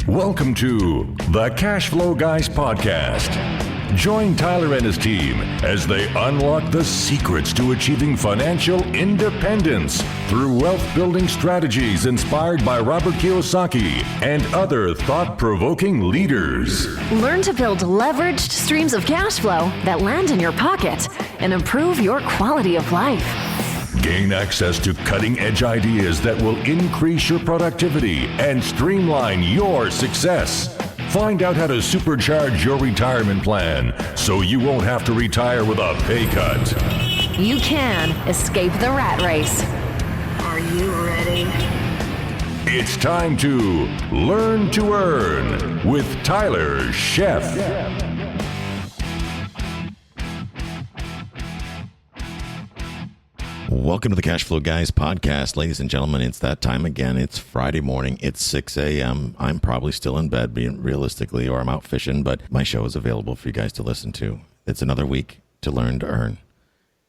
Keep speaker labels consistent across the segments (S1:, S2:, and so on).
S1: Welcome to the Cash Flow Guys podcast. Join Tyler and his team as they unlock the secrets to achieving financial independence through wealth-building strategies inspired by Robert Kiyosaki and other thought-provoking leaders.
S2: Learn to build leveraged streams of cash flow that land in your pocket and improve your quality of life.
S1: Gain access to cutting-edge ideas that will increase your productivity and streamline your success. Find out how to supercharge your retirement plan so you won't have to retire with a pay cut.
S2: You can escape the rat race.
S3: Are you ready?
S1: It's time to Learn to Earn with Tyler Sheff.
S4: Welcome to the Cash Flow Guys podcast. Ladies and gentlemen, it's that time again. It's Friday morning. It's 6 a.m. I'm probably still in bed, being realistically, or I'm out fishing, but my show is available for you guys to listen to. It's another week to learn to earn.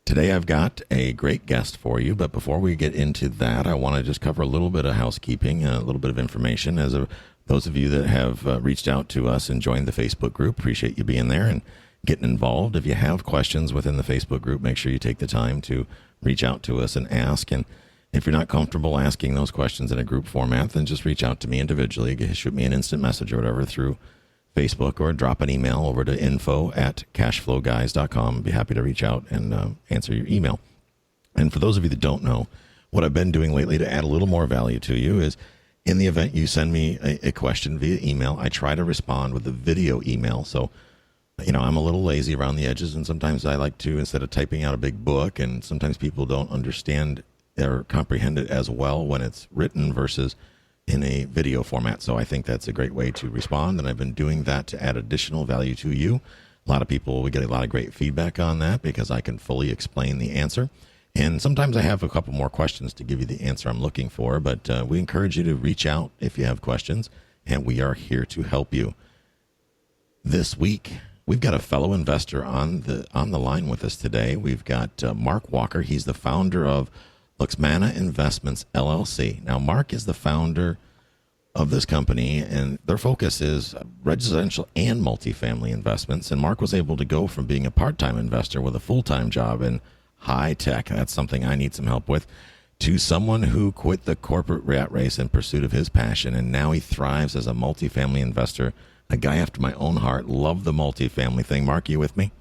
S4: Today I've got a great guest for you, but before we get into that, I want to just cover a little bit of housekeeping, a little bit of information. Those of you that have reached out to us and joined the Facebook group, appreciate you being there and getting involved. If you have questions within the Facebook group, make sure you take the time to reach out to us and ask. And if you're not comfortable asking those questions in a group format, then just reach out to me individually. Shoot me an instant message or whatever through Facebook, or drop an email over to info@cashflowguys.com. I'd be happy to reach out and answer your email. And for those of you that don't know, what I've been doing lately to add a little more value to you is, in the event you send me a question via email, I try to respond with a video email. So, you know, I'm a little lazy around the edges, and sometimes I like to, instead of typing out a big book, and sometimes people don't understand or comprehend it as well when it's written versus in a video format. So I think that's a great way to respond, and I've been doing that to add additional value to you. A lot of people, we get a lot of great feedback on that because I can fully explain the answer. And sometimes I have a couple more questions to give you the answer I'm looking for, but we encourage you to reach out if you have questions, and we are here to help you. This week, we've got a fellow investor on the line with us today. We've got Mark Walker. He's the founder of Luxmana Investments, LLC. Now, Mark is the founder of this company, and their focus is residential and multifamily investments. And Mark was able to go from being a part-time investor with a full-time job in high tech, that's something I need some help with, to someone who quit the corporate rat race in pursuit of his passion, and now he thrives as a multifamily investor. A guy after my own heart. Love the multifamily thing. Mark, you with me?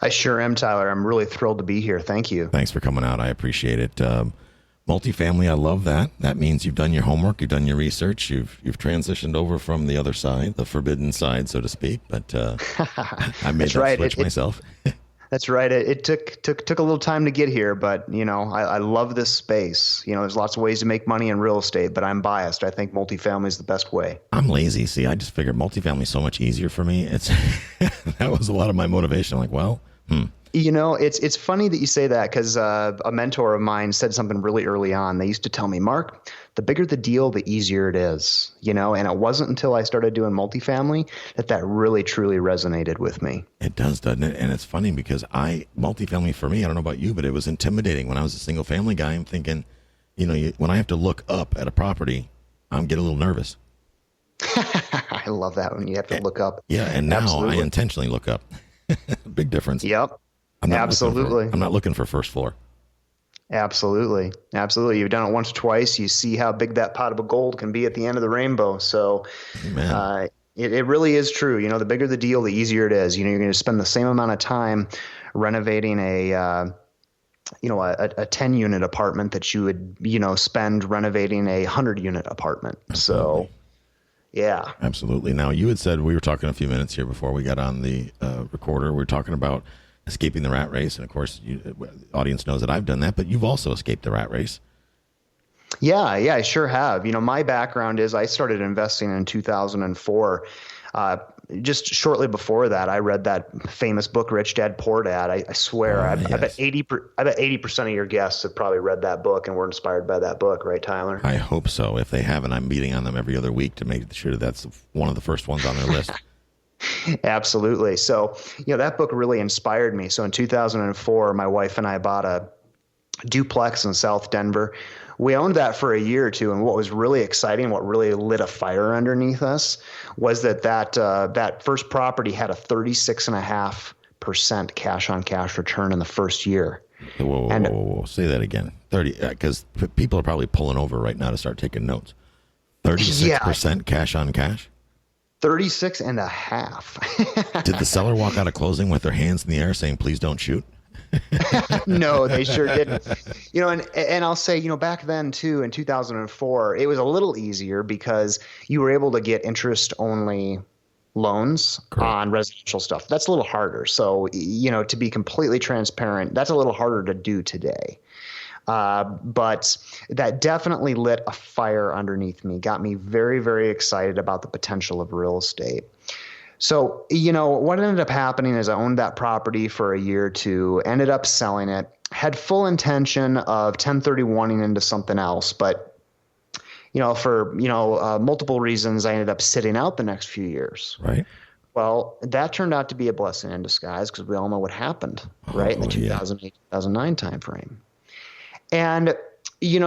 S5: I sure am, Tyler. I'm really thrilled to be here. Thank you.
S4: Thanks for coming out. I appreciate it. Multifamily, I love that. That means you've done your homework, you've done your research, you've transitioned over from the other side, the forbidden side, so to speak. But I made that switch myself.
S5: That's right. It took a little time to get here, but you know, I love this space. You know, there's lots of ways to make money in real estate, but I'm biased. I think multifamily is the best way.
S4: I'm lazy. See, I just figured multifamily is so much easier for me. It's that was a lot of my motivation. I'm like, well,
S5: You know, it's funny that you say that, because a mentor of mine said something really early on. They used to tell me, Mark, the bigger the deal, the easier it is, you know, and it wasn't until I started doing multifamily that really truly resonated with me.
S4: It does, doesn't it? And it's funny because multifamily for me, I don't know about you, but it was intimidating. When I was a single family guy, I'm thinking, you know, when I have to look up at a property, I'm getting a little nervous.
S5: I love that when you have to look up.
S4: Yeah, and now
S5: Absolutely.
S4: I intentionally look up. Big difference.
S5: Yep. Absolutely.
S4: I'm not looking for first floor.
S5: Absolutely. You've done it once or twice. You see how big that pot of gold can be at the end of the rainbow. So it really is true. You know, the bigger the deal, the easier it is. You know, you're going to spend the same amount of time renovating a 10-unit apartment that you would, you know, spend renovating a 100-unit apartment.
S4: Absolutely.
S5: So, yeah.
S4: Absolutely. Now, you had said, we were talking a few minutes here before we got on the recorder. We were talking about escaping the rat race. And of course, the audience knows that I've done that, but you've also escaped the rat race.
S5: Yeah, I sure have. You know, my background is I started investing in 2004. Just shortly before that, I read that famous book, Rich Dad, Poor Dad. I swear, I bet 80% of your guests have probably read that book and were inspired by that book, right, Tyler?
S4: I hope so. If they haven't, I'm meeting on them every other week to make sure that's one of the first ones on their list.
S5: Absolutely. So, you know, that book really inspired me. So in 2004, my wife and I bought a duplex in South Denver. we owned that for a year or two. And what was really exciting, what really lit a fire underneath us, was that first property had a 36.5% cash on cash return in the first year.
S4: Whoa. Say that again. 30, because people are probably pulling over right now to start taking notes. 36% cash on cash?
S5: 36.5.
S4: Did the seller walk out of closing with their hands in the air saying, please don't shoot?
S5: No, they sure didn't. And I'll say, back then too, in 2004, it was a little easier because you were able to get interest only loans on residential stuff. That's a little harder. So, to be completely transparent, that's a little harder to do today. But that definitely lit a fire underneath me, got me very, very excited about the potential of real estate. So, what ended up happening is I owned that property for a year or two, ended up selling it, had full intention of 1031ing into something else. But, for multiple reasons, I ended up sitting out the next few years.
S4: Right.
S5: Well, that turned out to be a blessing in disguise because we all know what happened, right, in the 2008, 2009 timeframe. And,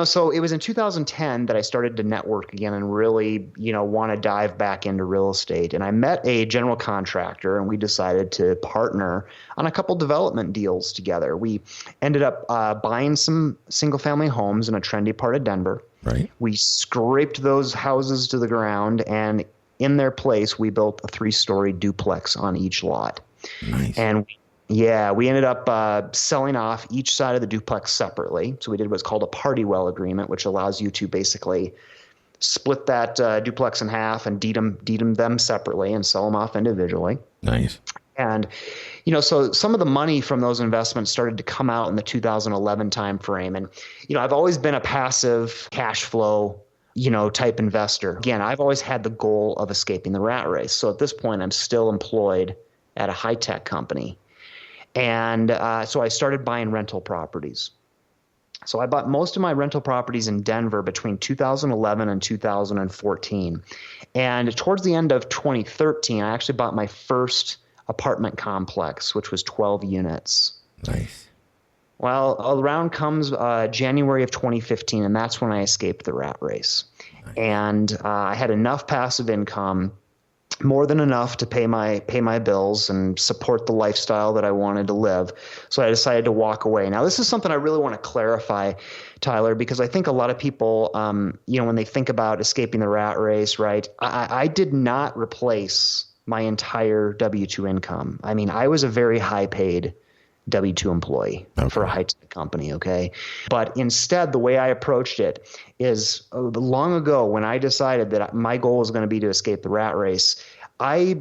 S5: so it was in 2010 that I started to network again and really, want to dive back into real estate. And I met a general contractor and we decided to partner on a couple development deals together. We ended up buying some single family homes in a trendy part of Denver.
S4: Right.
S5: We scraped those houses to the ground, and in their place, we built a 3-story duplex on each lot.
S4: Nice.
S5: And we ended up selling off each side of the duplex separately. So we did what's called a party well agreement, which allows you to basically split that duplex in half and deed them separately and sell them off individually.
S4: Nice.
S5: And, so some of the money from those investments started to come out in the 2011 timeframe. And, I've always been a passive cash flow, type investor. Again, I've always had the goal of escaping the rat race. So at this point, I'm still employed at a high-tech company. And so I started buying rental properties. So I bought most of my rental properties in Denver between 2011 and 2014. And towards the end of 2013, I actually bought my first apartment complex, which was 12 units.
S4: Nice.
S5: Well, around comes January of 2015, and that's when I escaped the rat race. Nice. And I had enough passive income, more than enough to pay my bills and support the lifestyle that I wanted to live. So I decided to walk away. Now, this is something I really want to clarify, Tyler, because I think a lot of people, when they think about escaping the rat race, right, I did not replace my entire W-2 income. I mean, I was a very high-paid W-2 employee for a high-tech company, okay? But instead, the way I approached it is long ago when I decided that my goal was going to be to escape the rat race, I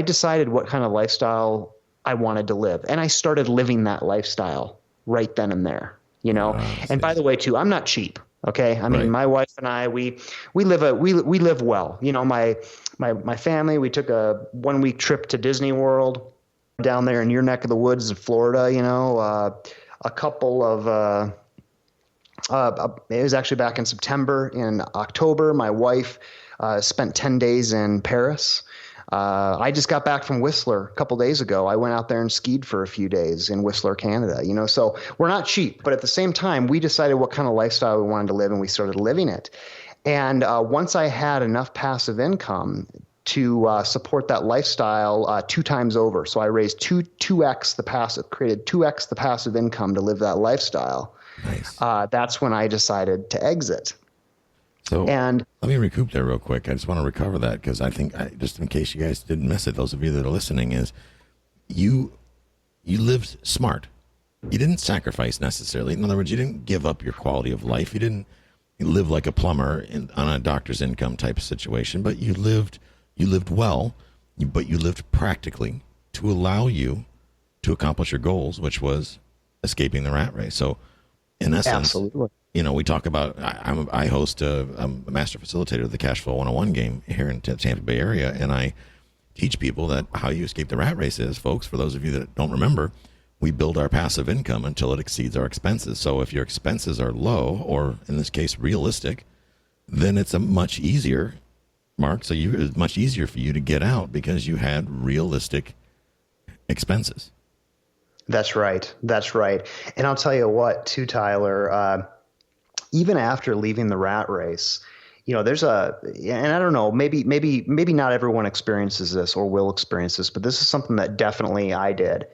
S5: decided what kind of lifestyle I wanted to live. And I started living that lifestyle right then and there, And by the way, too, I'm not cheap. Okay. I mean, my wife and I, we live well. My family, we took a 1-week trip to Disney World down there in your neck of the woods in Florida, a couple of, it was actually back in September. In October, my wife spent 10 days in Paris. I just got back from Whistler a couple days ago. I went out there and skied for a few days in Whistler, Canada, so we're not cheap, but at the same time, we decided what kind of lifestyle we wanted to live and we started living it. And once I had enough passive income to support that lifestyle 2 times over. So I raised 2x the passive, created 2x the passive income to live that lifestyle.
S4: Nice.
S5: That's when I decided to exit.
S4: So let me recoup there real quick. I just want to recover that because I think, just in case you guys didn't miss it, those of you that are listening, is you lived smart. You didn't sacrifice necessarily. In other words, you didn't give up your quality of life. You didn't live like a plumber on a doctor's income type of situation, but you lived well, but you lived practically to allow you to accomplish your goals, which was escaping the rat race. So in essence,
S5: absolutely.
S4: We talk about, I host I'm a master facilitator of the Cash Flow 101 game here in the Tampa Bay area, and I teach people that how you escape the rat race is, folks, for those of you that don't remember, we build our passive income until it exceeds our expenses. So if your expenses are low, or in this case, realistic, then it's a much easier, Mark, it's much easier for you to get out because you had realistic expenses. That's
S5: right. And I'll tell you what, too, Tyler, even after leaving the rat race, there's and I don't know, maybe not everyone experiences this or will experience this, but this is something that definitely I did.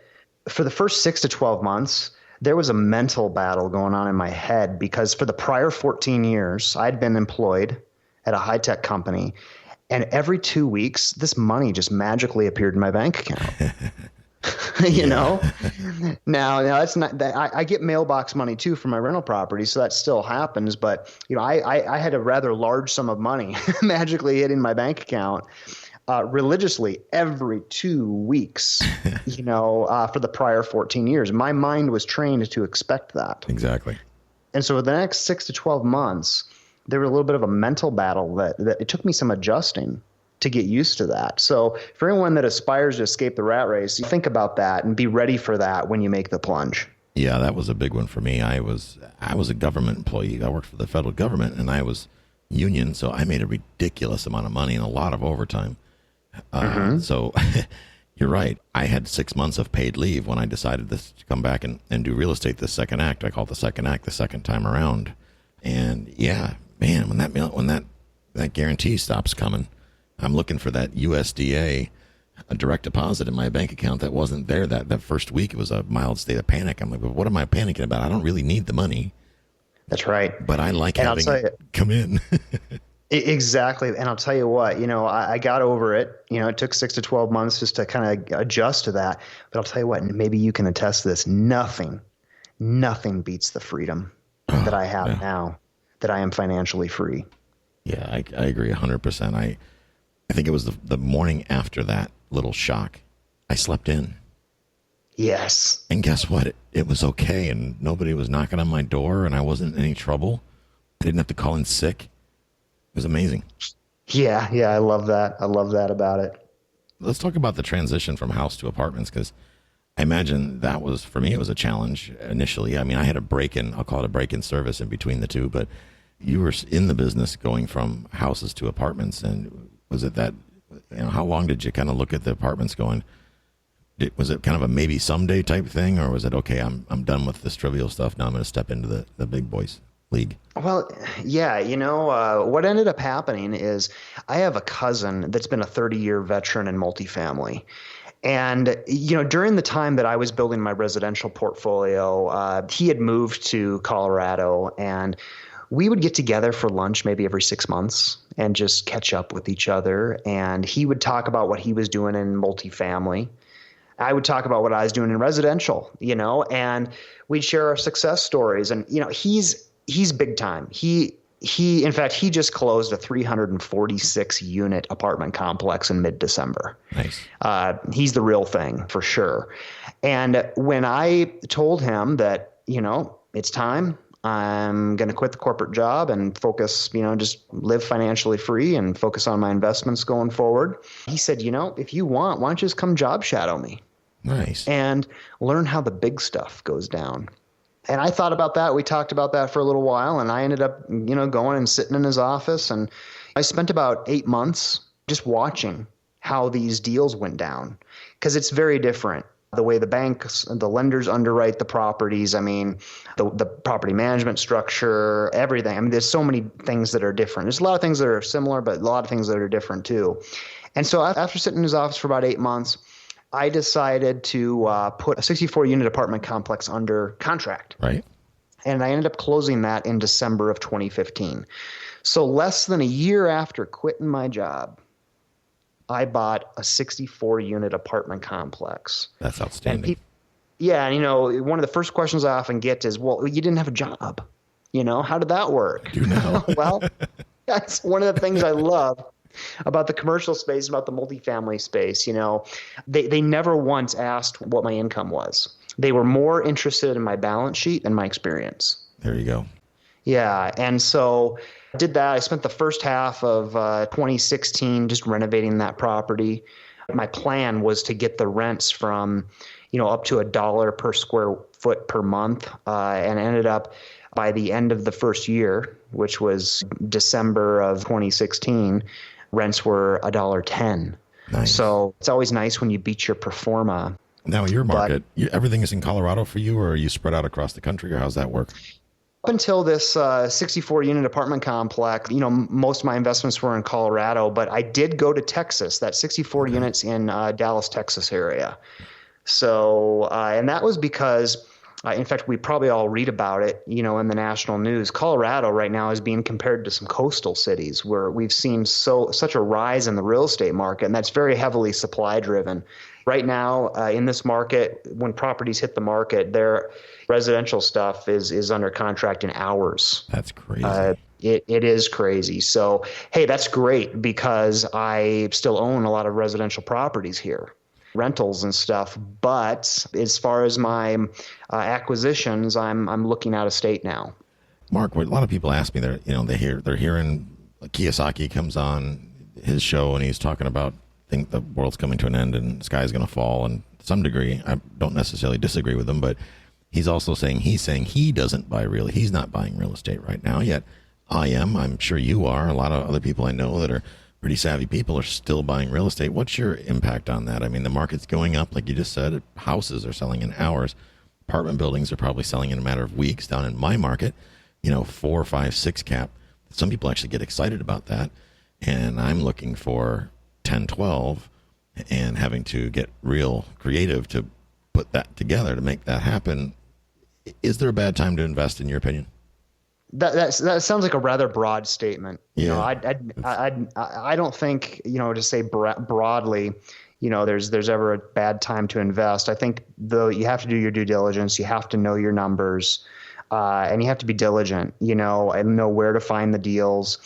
S5: For the first 6 to 12 months, there was a mental battle going on in my head because for the prior 14 years, I'd been employed at a high-tech company, and every 2 weeks, this money just magically appeared in my bank account. Now that's not that I get mailbox money too from my rental property, so that still happens. But I had a rather large sum of money magically hitting my bank account religiously every 2 weeks, for the prior 14 years. My mind was trained to expect that.
S4: Exactly.
S5: And so for the next 6 to 12 months, there was a little bit of a mental battle that it took me some adjusting to get used to that. So for anyone that aspires to escape the rat race, think about that and be ready for that when you make the plunge.
S4: Yeah, that was a big one for me. I was a government employee. I worked for the federal government, and I was union, so I made a ridiculous amount of money and a lot of overtime. So you're right. I had 6 months of paid leave when I decided to come back and do real estate, the second act. I call it the second act, the second time around. And yeah, man, when that guarantee stops coming, I'm looking for that USDA a direct deposit in my bank account that wasn't there that first week. It was a mild state of panic. I'm like, well, what am I panicking about? I don't really need the money.
S5: That's right.
S4: But I like having it come in.
S5: Exactly. And I'll tell you what, I got over it. It took 6 to 12 months just to kind of adjust to that. But I'll tell you what, maybe you can attest to this. Nothing beats the freedom that I have now that I am financially free.
S4: Yeah, I agree 100%. I think it was the morning after that little shock, I slept in.
S5: Yes.
S4: And guess what? It was okay, and nobody was knocking on my door, and I wasn't in any trouble. I didn't have to call in sick. It was amazing.
S5: Yeah, I love that. I love that about it.
S4: Let's talk about the transition from house to apartments, because I imagine that was, for me, it was a challenge initially. I mean, I had I'll call it a break-in service in between the two, but you were in the business going from houses to apartments, and was it that, how long did you kind of look at the apartments going, was it kind of a maybe someday type thing, or was it, okay, I'm done with this trivial stuff, now I'm going to step into the big boys league?
S5: Well, yeah, what ended up happening is I have a cousin that's been a 30-year veteran in multifamily. And, during the time that I was building my residential portfolio, he had moved to Colorado, and we would get together for lunch maybe every 6 months and just catch up with each other. And he would talk about what he was doing in multifamily. I would talk about what I was doing in residential, and we'd share our success stories. And, he's big time. In fact, he just closed a 346 unit apartment complex in mid-December.
S4: Nice.
S5: He's the real thing for sure. And when I told him that, it's time, I'm going to quit the corporate job and focus, just live financially free and focus on my investments going forward. He said, if you want, why don't you just come job shadow me?
S4: Nice.
S5: And learn how the big stuff goes down. And I thought about that. We talked about that for a little while, and I ended up, going and sitting in his office. And I spent about 8 months just watching how these deals went down, because it's very different. The way the banks, the lenders underwrite the properties, the property management structure, everything. There's so many things that are different. There's a lot of things that are similar, but a lot of things that are different too. And so after sitting in his office for about 8 months, I decided to put a 64-unit apartment complex under contract.
S4: Right.
S5: And I ended up closing that in December of 2015. So less than a year after quitting my job, I bought a 64-unit apartment complex.
S4: That's outstanding.
S5: And one of the first questions I often get is, well, you didn't have a job. How did that work?
S4: Do now.
S5: Well, that's one of the things I love about the commercial space, about the multifamily space. They never once asked what my income was. They were more interested in my balance sheet and my experience.
S4: There you go.
S5: Yeah. And so I did that. I spent the first half of 2016 just renovating that property. My plan was to get the rents from, up to $1 per square foot per month, and ended up by the end of the first year, which was December of 2016, rents were $1.10.
S4: Nice.
S5: So it's always nice when you beat your pro forma.
S4: Now, your market, everything is in Colorado for you, or are you spread out across the country, or how's that work?
S5: Up until this 64 unit apartment complex, most of my investments were in Colorado, but I did go to Texas, that 64 units in Dallas, Texas area. So, and that was because, in fact, we probably all read about it, in the national news. Colorado right now is being compared to some coastal cities where we've seen such a rise in the real estate market, and that's very heavily supply driven. Right now, in this market, when properties hit the market, their residential stuff is under contract in hours.
S4: That's crazy.
S5: It is crazy. So, hey, that's great because I still own a lot of residential properties here, rentals and stuff. But as far as my acquisitions, I'm looking out of state now.
S4: Mark, what a lot of people ask me, they're hearing Kiyosaki comes on his show and he's talking about think the world's coming to an end and the sky's going to fall. And to some degree, I don't necessarily disagree with him, but he's also saying he doesn't he's not buying real estate right now, yet I am. I'm sure you are. A lot of other people I know that are pretty savvy people are still buying real estate. What's your impact on that? I mean, the market's going up, like you just said. Houses are selling in hours. Apartment buildings are probably selling in a matter of weeks. Down in my market, 4, 5, 6 cap. Some people actually get excited about that. And I'm looking for 10, 12 and having to get real creative to put that together to make that happen. Is there a bad time to invest, in your opinion?
S5: That sounds like a rather broad statement.
S4: Yeah.
S5: I don't think, to say broadly, there's ever a bad time to invest. I think though you have to do your due diligence, you have to know your numbers, and you have to be diligent, and know where to find the deals.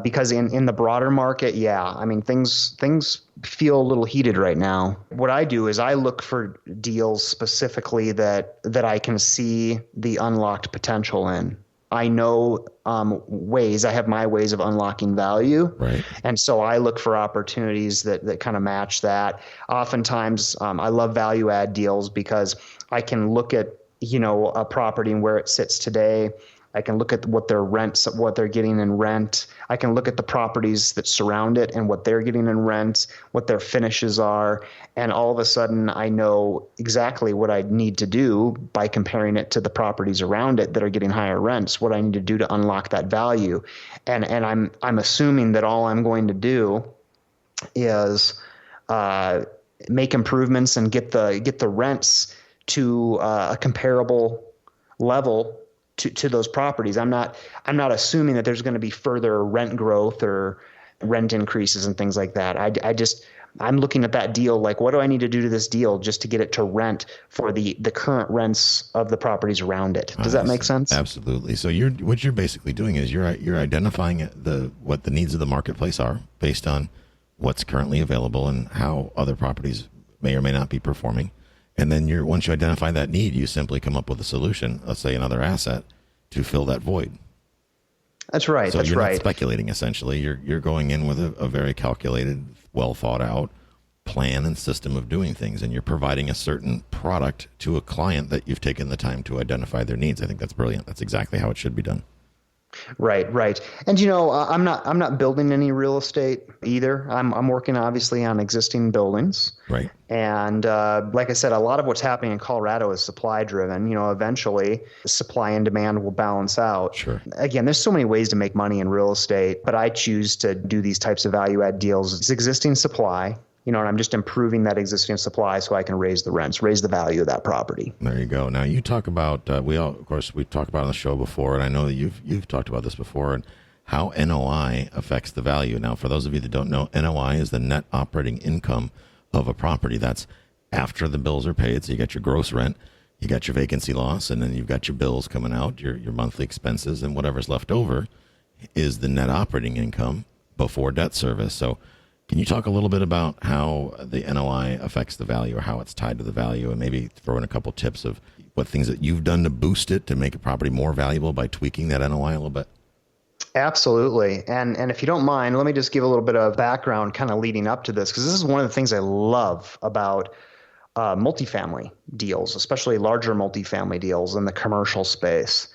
S5: Because in the broader market, things feel a little heated right now. What I do is I look for deals specifically that I can see the unlocked potential in. I know I have my ways of unlocking value. Right. And so I look for opportunities that kind of match that. Oftentimes, I love value add deals because I can look at, a property and where it sits today. I can look at what they're getting in rent. I can look at the properties that surround it and what they're getting in rent, what their finishes are. And all of a sudden I know exactly what I need to do by comparing it to the properties around it that are getting higher rents, what I need to do to unlock that value. And I'm assuming that all I'm going to do is make improvements and get the rents to a comparable level to those properties. I'm not assuming that there's going to be further rent growth or rent increases and things like that. I'm looking at that deal like, what do I need to do to this deal just to get it to rent for the current rents of the properties around it? Does that make sense?
S4: Absolutely. So what you're basically doing is you're identifying what the needs of the marketplace are based on what's currently available and how other properties may or may not be performing. And then once you identify that need, you simply come up with a solution, let's say another asset, to fill that void.
S5: That's right.
S4: So you're not speculating, essentially. You're going in with a very calculated, well thought out plan and system of doing things, and you're providing a certain product to a client that you've taken the time to identify their needs. I think that's brilliant. That's exactly how it should be done.
S5: Right. And I'm not building any real estate either. I'm working obviously on existing buildings.
S4: Right.
S5: And like I said, a lot of what's happening in Colorado is supply driven. Eventually supply and demand will balance out.
S4: Sure.
S5: Again, there's so many ways to make money in real estate, but I choose to do these types of value add deals. It's existing supply. And I'm just improving that existing supply so I can raise the rents, raise the value of that property.
S4: There you go. Now you talk about we've talked about on the show before, and I know that you've talked about this before, and how NOI affects the value. Now, for those of you that don't know, NOI is the net operating income of a property. That's after the bills are paid. So you got your gross rent, you got your vacancy loss, and then you've got your bills coming out, your monthly expenses, and whatever's left over is the net operating income before debt service. So can you talk a little bit about how the NOI affects the value, or how it's tied to the value, and maybe throw in a couple tips of what things that you've done to boost it, to make a property more valuable by tweaking that NOI a little bit?
S5: Absolutely. And if you don't mind, let me just give a little bit of background kind of leading up to this, because this is one of the things I love about multifamily deals, especially larger multifamily deals in the commercial space.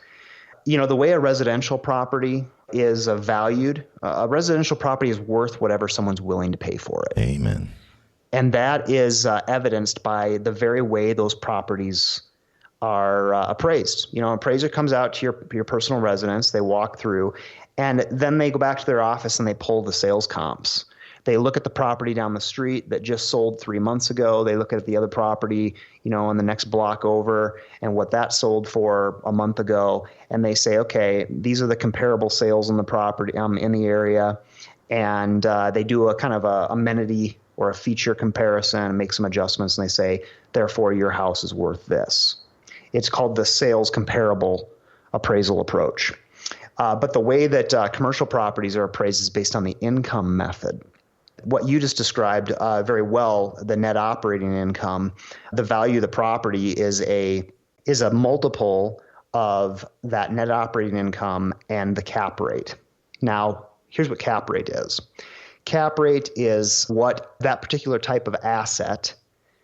S5: The way a residential property is valued, a residential property is worth whatever someone's willing to pay for it.
S4: Amen.
S5: And that is evidenced by the very way those properties are appraised. Appraiser comes out to your personal residence. They walk through, and then they go back to their office and they pull the sales comps. They look at the property down the street that just sold 3 months ago. They look at the other property, on the next block over and what that sold for a month ago. And they say, okay, these are the comparable sales in the property in the area. And they do a kind of a amenity or a feature comparison and make some adjustments. And they say, therefore, your house is worth this. It's called the sales comparable appraisal approach. But the way that commercial properties are appraised is based on the income method. What you just described very well, the net operating income, the value of the property is a multiple of that net operating income and the cap rate. Now, here's what cap rate is. Cap rate is what that particular type of asset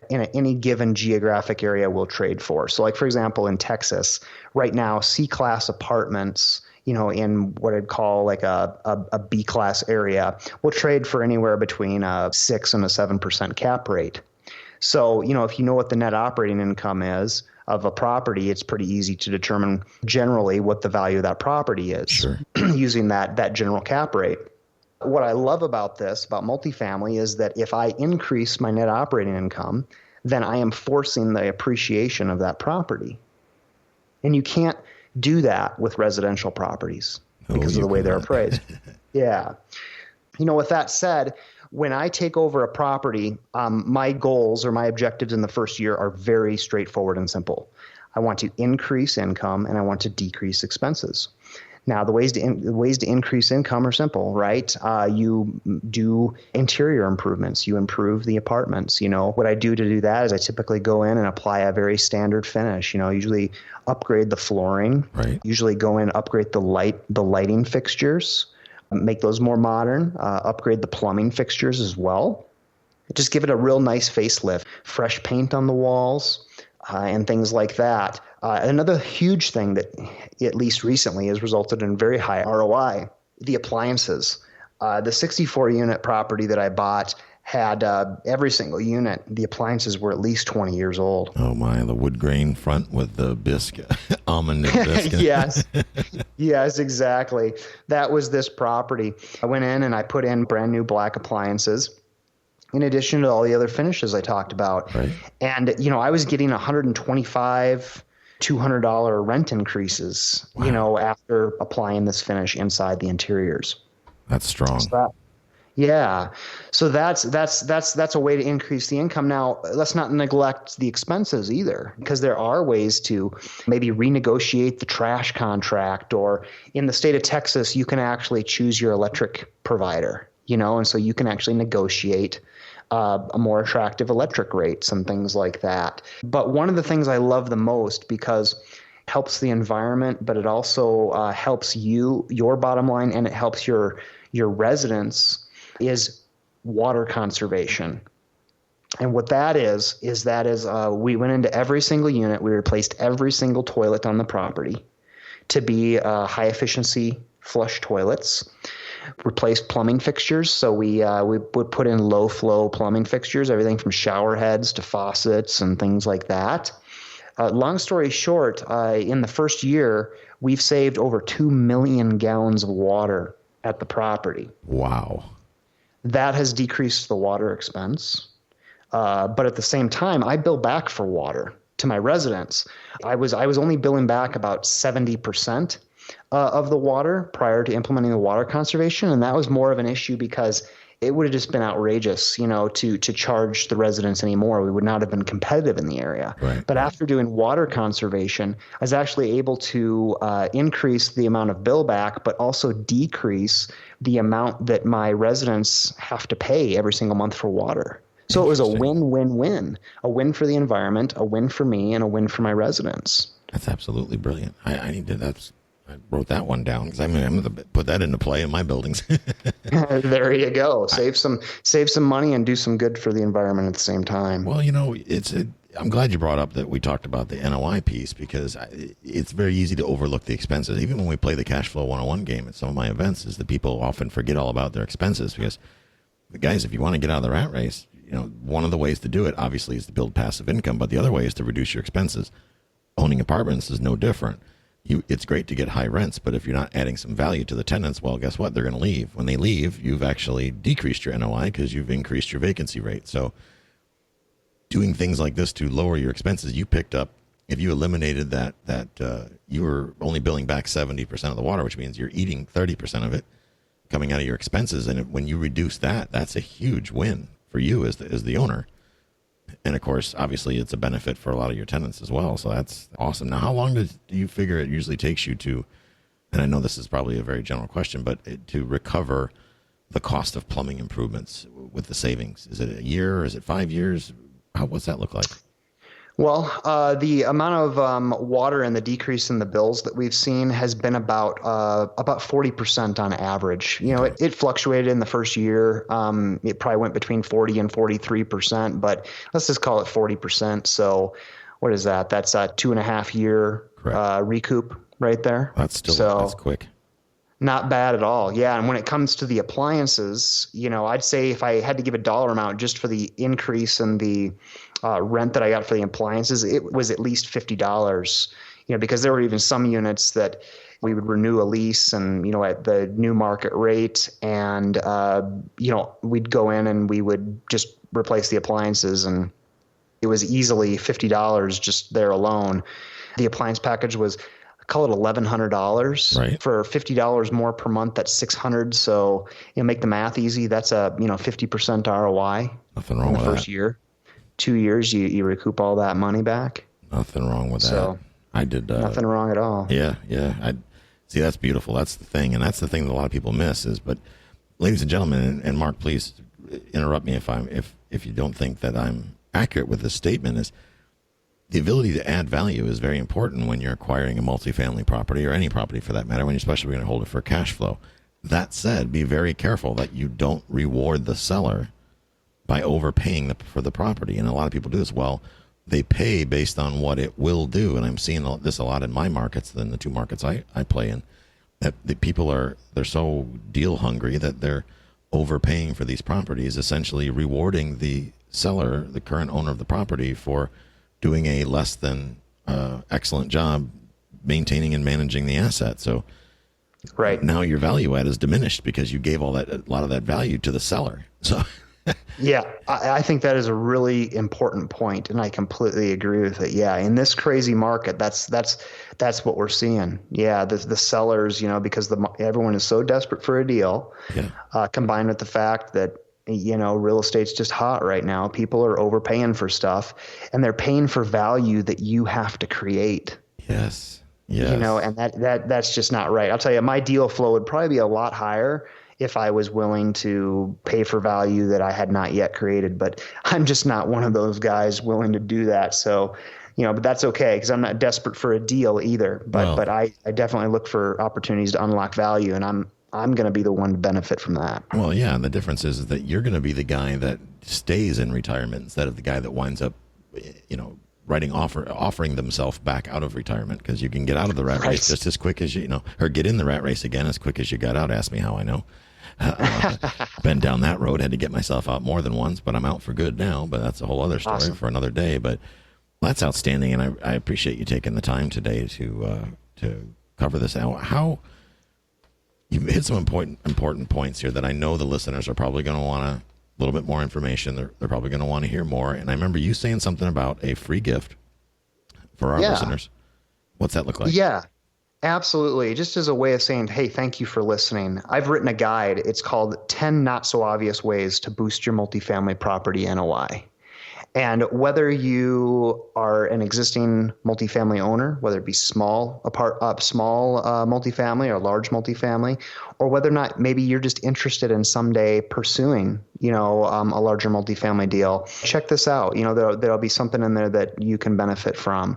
S5: in any given geographic area will trade for. So like, for example, in Texas, right now, C-class apartments, in what I'd call like a B-class area, will trade for anywhere between a 6 and a 7% cap rate. So, if you know what the net operating income is of a property, it's pretty easy to determine generally what the value of that property is.
S4: Sure.
S5: Using that general cap rate. What I love about multifamily, is that if I increase my net operating income, then I am forcing the appreciation of that property. And you can't do that with residential properties because of the way they're appraised. Yeah. With that said, when I take over a property, my goals or my objectives in the first year are very straightforward and simple. I want to increase income and I want to decrease expenses. Now, the ways to increase income are simple, right? You do interior improvements. You improve the apartments. What I do to do that is I typically go in and apply a very standard finish. Usually upgrade the flooring.
S4: Right.
S5: Usually go in, upgrade the lighting fixtures, make those more modern. Upgrade the plumbing fixtures as well. Just give it a real nice facelift. Fresh paint on the walls and things like that. Another huge thing that, at least recently, has resulted in very high ROI, the appliances. The 64-unit property that I bought had every single unit. The appliances were at least 20 years old.
S4: Oh, my. The wood grain front with the biscuit, almond biscuit.
S5: Yes, exactly. That was this property. I went in and I put in brand new black appliances, in addition to all the other finishes I talked about.
S4: Right.
S5: And, I was getting $125, $200 rent increases,
S4: wow.
S5: After applying this finish inside the interiors.
S4: That's strong.
S5: So that's a way to increase the income. Now, let's not neglect the expenses either, because there are ways to maybe renegotiate the trash contract, or in the state of Texas, you can actually choose your electric provider, and so you can actually negotiate a more attractive electric rates and things like that. But one of the things I love the most, because it helps the environment, but it also helps your bottom line, and it helps your residents, is water conservation. And what that is we went into every single unit. We replaced every single toilet on the property to be high efficiency flush toilets. Replaced plumbing fixtures. So we would put in low flow plumbing fixtures, everything from shower heads to faucets and things like that. Long story short, in the first year, we've saved over 2 million gallons of water at the property.
S4: Wow.
S5: That has decreased the water expense. But at the same time, I bill back for water to my residents. I was only billing back about 70% of the water prior to implementing the water conservation. And that was more of an issue because it would have just been outrageous, to charge the residents anymore. We would not have been competitive in the area.
S4: Right.
S5: But after doing water conservation, I was actually able to increase the amount of bill back, but also decrease the amount that my residents have to pay every single month for water. So it was a win-win-win, a win for the environment, a win for me, and a win for my residents.
S4: That's absolutely brilliant. I wrote that one down because I'm going to put that into play in my buildings.
S5: There you go. Save some money and do some good for the environment at the same time.
S4: Well, I'm glad you brought up that we talked about the NOI piece, because it's very easy to overlook the expenses. Even when we play the cash flow 101 game at some of my events, is that people often forget all about their expenses, because guys, if you want to get out of the rat race, one of the ways to do it obviously is to build passive income, but the other way is to reduce your expenses. owning apartments is no different. It's great to get high rents, but if you're not adding some value to the tenants, well, guess what? They're going to leave. When they leave, you've actually decreased your NOI because you've increased your vacancy rate. So doing things like this to lower your expenses, you picked up, if you eliminated that you were only billing back 70% of the water, which means you're eating 30% of it coming out of your expenses. And when you reduce that, that's a huge win for you as the owner. And of course, obviously, it's a benefit for a lot of your tenants as well. So that's awesome. Now, how long do you figure it usually takes you to, and I know this is probably a very general question, but to recover the cost of plumbing improvements with the savings? Is it a year or is it 5 years? What's that look like?
S5: Well, the amount of water and the decrease in the bills that we've seen has been about 40% on average. You know, it fluctuated in the first year. It probably went between 40 and 43%, but let's just call it 40%. So what is that? That's a 2.5 year recoup right there.
S4: That's quick.
S5: Not bad at all. Yeah. And when it comes to the appliances, you know, I'd say if I had to give a dollar amount just for the increase in the rent that I got for the appliances, it was at least $50, you know, because there were even some units that we would renew a lease and, you know, at the new market rate. And, you know, we'd go in and we would just replace the appliances, and it was easily $50 just there alone. The appliance package was, call it $1,100
S4: right.
S5: For $50 more per month. That's $600. So, you know, make the math easy. That's a, 50% ROI.
S4: Nothing wrong
S5: in the
S4: with
S5: first
S4: that.
S5: year. 2 years, you recoup all that money back.
S4: Nothing wrong with that.
S5: So
S4: I did.
S5: Nothing wrong at all.
S4: Yeah. I see. That's beautiful. That's the thing, and that's the thing that a lot of people miss is. But, ladies and gentlemen, and Mark, please interrupt me if you don't think that I'm accurate with this statement. Is the ability to add value is very important when you're acquiring a multifamily property or any property for that matter, when you're especially going to hold it for cash flow. That said, be very careful that you don't reward the seller by overpaying for the property. And a lot of people do this. Well, they pay based on what it will do. And I'm seeing this a lot in my markets than the two markets I play in, that the people they're so deal hungry that they're overpaying for these properties, essentially rewarding the seller, the current owner of the property, for doing a less than excellent job maintaining and managing the asset. So
S5: right
S4: now your value add is diminished because you gave a lot of that value to the seller. So
S5: yeah, I think that is a really important point, and I completely agree with it. Yeah, in this crazy market, that's what we're seeing. Yeah, the sellers, you know, because everyone is so desperate for a deal, combined with the fact that, you know, real estate's just hot right now. People are overpaying for stuff, and they're paying for value that you have to create.
S4: Yes.
S5: You know, and that's just not right. I'll tell you, my deal flow would probably be a lot higher if I was willing to pay for value that I had not yet created. But I'm just not one of those guys willing to do that. So, you know, but that's okay, because I'm not desperate for a deal either. But I definitely look for opportunities to unlock value, and I'm going to be the one to benefit from that.
S4: Well, yeah, and the difference is that you're going to be the guy that stays in retirement instead of the guy that winds up, you know, offering themselves back out of retirement, because you can get out of the rat race just as quick as you know, or get in the rat race again as quick as you got out. Ask me how I know. Been down that road, had to get myself out more than once, but I'm out for good now. But that's a whole other story for another day. But that's outstanding, and I appreciate you taking the time today to cover this out. How you hit some important points here that I know the listeners are probably going to want a little bit more information. They're probably going to want to hear more. And I remember you saying something about a free gift for our listeners. What's that look like?
S5: Yeah. Absolutely. Just as a way of saying, hey, thank you for listening. I've written a guide. It's called 10 Not So Obvious Ways to Boost Your Multifamily Property NOI. And whether you are an existing multifamily owner, whether it be small multifamily or large multifamily, or whether or not maybe you're just interested in someday pursuing, you know, a larger multifamily deal, check this out. You know, there'll be something in there that you can benefit from.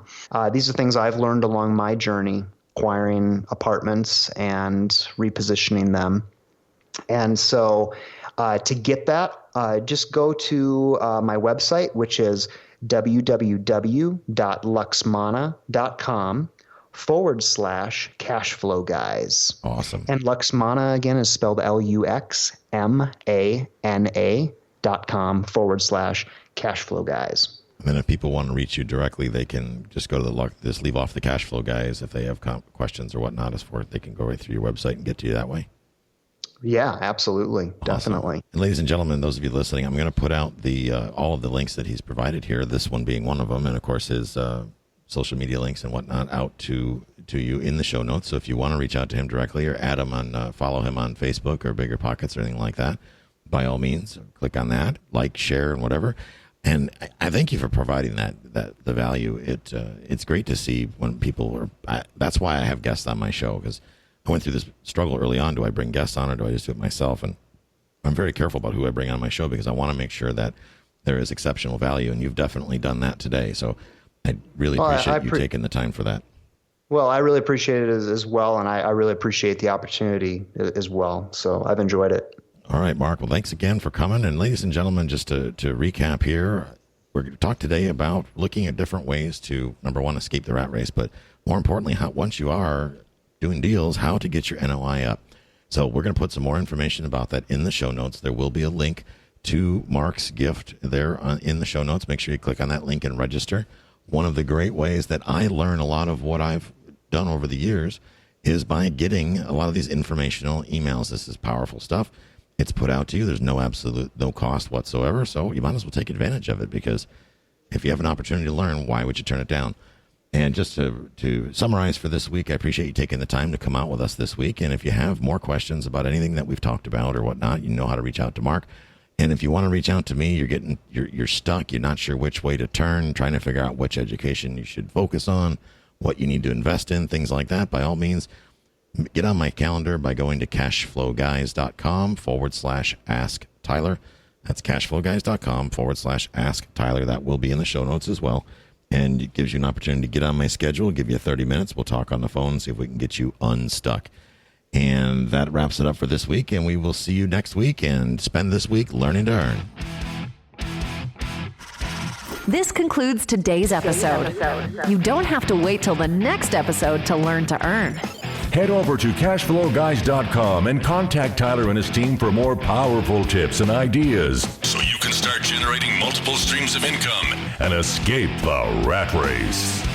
S5: These are things I've learned along my journey, acquiring apartments and repositioning them. And so to get that, just go to my website, which is www.luxmana.com/cashflow guys.
S4: Awesome.
S5: And Luxmana, again, is spelled LUXMANA.com/cashflow guys.
S4: And then if people want to reach you directly, they can just go to just leave off the cash flow guys. If they have questions or whatnot as for it, they can go right through your website and get to you that way.
S5: Yeah, absolutely.
S4: Awesome.
S5: Definitely.
S4: And ladies and gentlemen, those of you listening, I'm going to put out the all of the links that he's provided here, this one being one of them, and of course his social media links and whatnot out to you in the show notes. So if you want to reach out to him directly or add him on, follow him on Facebook or Bigger Pockets or anything like that, by all means, click on that, like, share, and whatever. And I thank you for providing that the value. It's great to see when people are. That's why I have guests on my show, because I went through this struggle early on. Do I bring guests on or do I just do it myself? And I'm very careful about who I bring on my show because I want to make sure that there is exceptional value, and you've definitely done that today. So I really appreciate you taking the time for that.
S5: Well, I really appreciate it as well, and I really appreciate the opportunity as well. So I've enjoyed it.
S4: All right, Mark. Well, thanks again for coming. And ladies and gentlemen, just to recap here, we're going to talk today about looking at different ways to, number one, escape the rat race, but more importantly, once you are doing deals, how to get your NOI up. So we're going to put some more information about that in the show notes. There will be a link to Mark's gift there in the show notes. Make sure you click on that link and register. One of the great ways that I learn a lot of what I've done over the years is by getting a lot of these informational emails. This is powerful stuff. It's put out to you. There's no cost whatsoever. So you might as well take advantage of it, because if you have an opportunity to learn, why would you turn it down? And just to summarize for this week, I appreciate you taking the time to come out with us this week. And if you have more questions about anything that we've talked about or whatnot, you know how to reach out to Mark. And if you want to reach out to me, you're stuck, you're not sure which way to turn, trying to figure out which education you should focus on, what you need to invest in, things like that, by all means, get on my calendar by going to cashflowguys.com/ask Tyler. That's cashflowguys.com/ask Tyler. That will be in the show notes as well. And it gives you an opportunity to get on my schedule, give you 30 minutes. We'll talk on the phone, see if we can get you unstuck. And that wraps it up for this week. And we will see you next week and spend this week learning to earn.
S2: This concludes today's episode. You don't have to wait till the next episode to learn to earn.
S1: Head over to cashflowguys.com and contact Tyler and his team for more powerful tips and ideas so you can start generating multiple streams of income and escape the rat race.